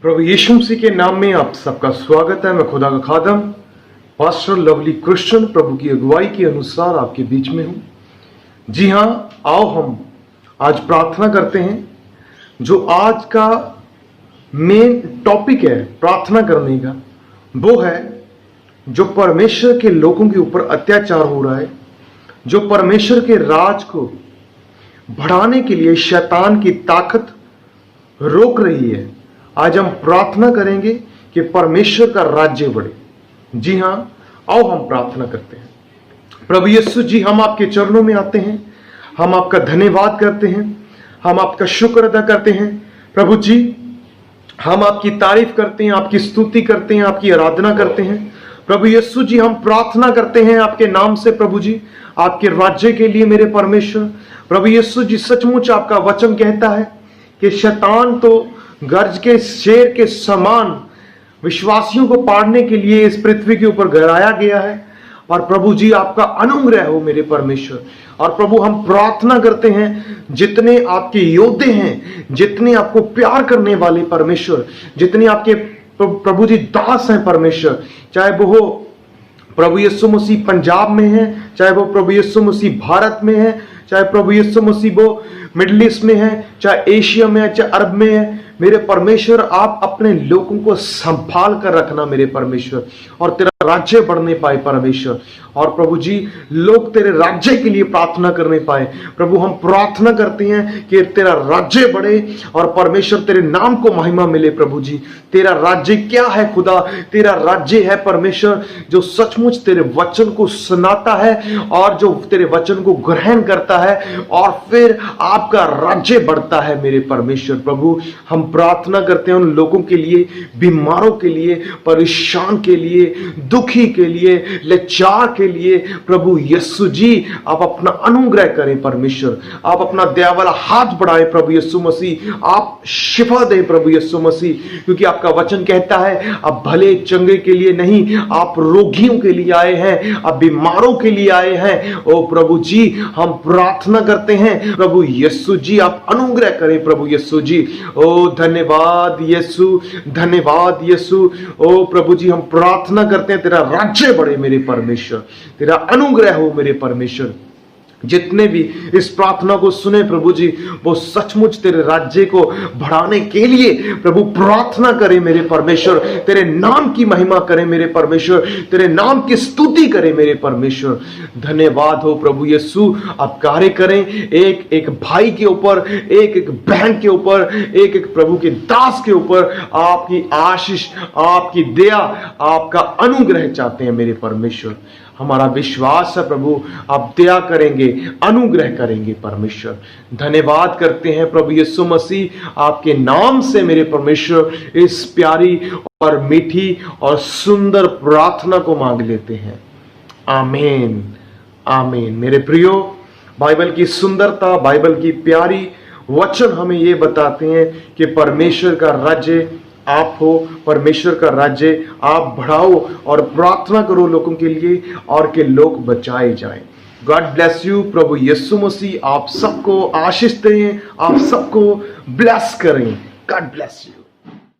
प्रभु यीशु मसीह के नाम में आप सबका स्वागत है। मैं खुदा का खादम पास्टर लवली क्रिश्चियन प्रभु की अगुवाई के अनुसार आपके बीच में हूं। जी हां, आओ हम आज प्रार्थना करते हैं। जो आज का मेन टॉपिक है प्रार्थना करने का, वो है जो परमेश्वर के लोगों के ऊपर अत्याचार हो रहा है, जो परमेश्वर के राज को बढ़ाने के लिए शैतान की ताकत रोक रही है। आज हम प्रार्थना करेंगे कि परमेश्वर का राज्य बढ़े। जी हां, आओ हम प्रार्थना करते हैं। प्रभु यीशु जी, हम आपके चरणों में आते हैं, हम आपका धन्यवाद करते हैं, हम आपका शुक्र अदा करते हैं। प्रभु जी, हम आपकी तारीफ करते हैं, आपकी स्तुति करते हैं, आपकी आराधना करते हैं। प्रभु यीशु जी, हम प्रार्थना करते हैं आपके नाम से प्रभु जी, आपके राज्य के लिए मेरे परमेश्वर। प्रभु यीशु जी, सचमुच आपका वचन कहता है कि शैतान तो गर्ज के शेर के समान विश्वासियों को पाड़ने के लिए इस पृथ्वी के ऊपर गहराया गया है। और प्रभु जी, आपका अनुग्रह हो मेरे परमेश्वर। और प्रभु, हम प्रार्थना करते हैं जितने आपके योद्धे हैं, जितने आपको प्यार करने वाले परमेश्वर, जितने आपके प्रभु जी दास हैं परमेश्वर, चाहे वो हो प्रभु यीशु मसीह पंजाब में है, चाहे वो प्रभु यीशु मसीह भारत में है, चाहे प्रभु यीशु मसीह वो मिडिल ईस्ट में है, चाहे एशिया में है, चाहे अरब में है, मेरे परमेश्वर आप अपने लोगों को संभाल कर रखना मेरे परमेश्वर, और तेरा राज्य बढ़ने पाए परमेश्वर। और प्रभु जी, लोग तेरे राज्य के लिए प्रार्थना करने पाए। प्रभु, हम प्रार्थना करते हैं कि तेरा राज्य बढ़े और परमेश्वर तेरे नाम को महिमा मिले। प्रभु जी, तेरा राज्य क्या है खुदा? तेरा राज्य है परमेश्वर जो सचमुच तेरे वचन को सुनाता है और जो तेरे वचन को ग्रहण करता है, और फिर आपका राज्य बढ़ता है मेरे परमेश्वर। प्रभु, हम प्रार्थना करते हैं उन लोगों के लिए, बीमारों के लिए, परेशान के लिए, दुखी के लिए, लाचार के लिए। प्रभु यीशु जी, आप अपना अनुग्रह करें परमेश्वर, आप अपना दया वाला हाथ बढ़ाएं प्रभु यीशु मसीह, आप शिफा दें प्रभु यीशु मसीह, क्योंकि आपका वचन कहता है आप भले चंगे के लिए नहीं, आप रोगियों के लिए आए हैं, आप बीमारों के लिए आए हैं। ओ प्रभु जी, हम प्रार्थना करते हैं प्रभु यीशु जी, आप अनुग्रह करें प्रभु यीशु जी। ओ धन्यवाद यीशु, धन्यवाद यीशु। ओ प्रभु जी, हम प्रार्थना करते हैं तेरा राज्य बढ़े मेरे परमेश्वर, तेरा अनुग्रह हो मेरे परमेश्वर। जितने भी इस प्रार्थना को सुने प्रभु जी, वो सचमुच तेरे राज्य को बढ़ाने के लिए प्रभु प्रार्थना करें मेरे परमेश्वर, तेरे नाम की महिमा करें मेरे परमेश्वर, तेरे नाम की स्तुति करें मेरे परमेश्वर। धन्यवाद हो प्रभु यीशु, आप कार्य करें एक एक भाई के ऊपर, एक एक बहन के ऊपर, एक एक प्रभु के दास के ऊपर आपकी आशीष, आपकी दया, आपका अनुग्रह चाहते हैं मेरे परमेश्वर। हमारा विश्वास है प्रभु, आप दया करेंगे, अनुग्रह करेंगे परमेश्वर। धन्यवाद करते हैं प्रभु यीशु मसीह, आपके नाम से मेरे परमेश्वर इस प्यारी और मीठी और सुंदर प्रार्थना को मांग लेते हैं। आमीन, आमीन। मेरे प्रियो, बाइबल की सुंदरता, बाइबल की प्यारी वचन हमें ये बताते हैं कि परमेश्वर का राज्य आप हो, परमेश्वर का राज्य आप बढ़ाओ और प्रार्थना करो लोगों के लिए, और के लोग बचाए जाएं। God bless you. प्रभु यीशु मसीह आप सबको आशीष दें, आप सबको ब्लेस करें। God bless you.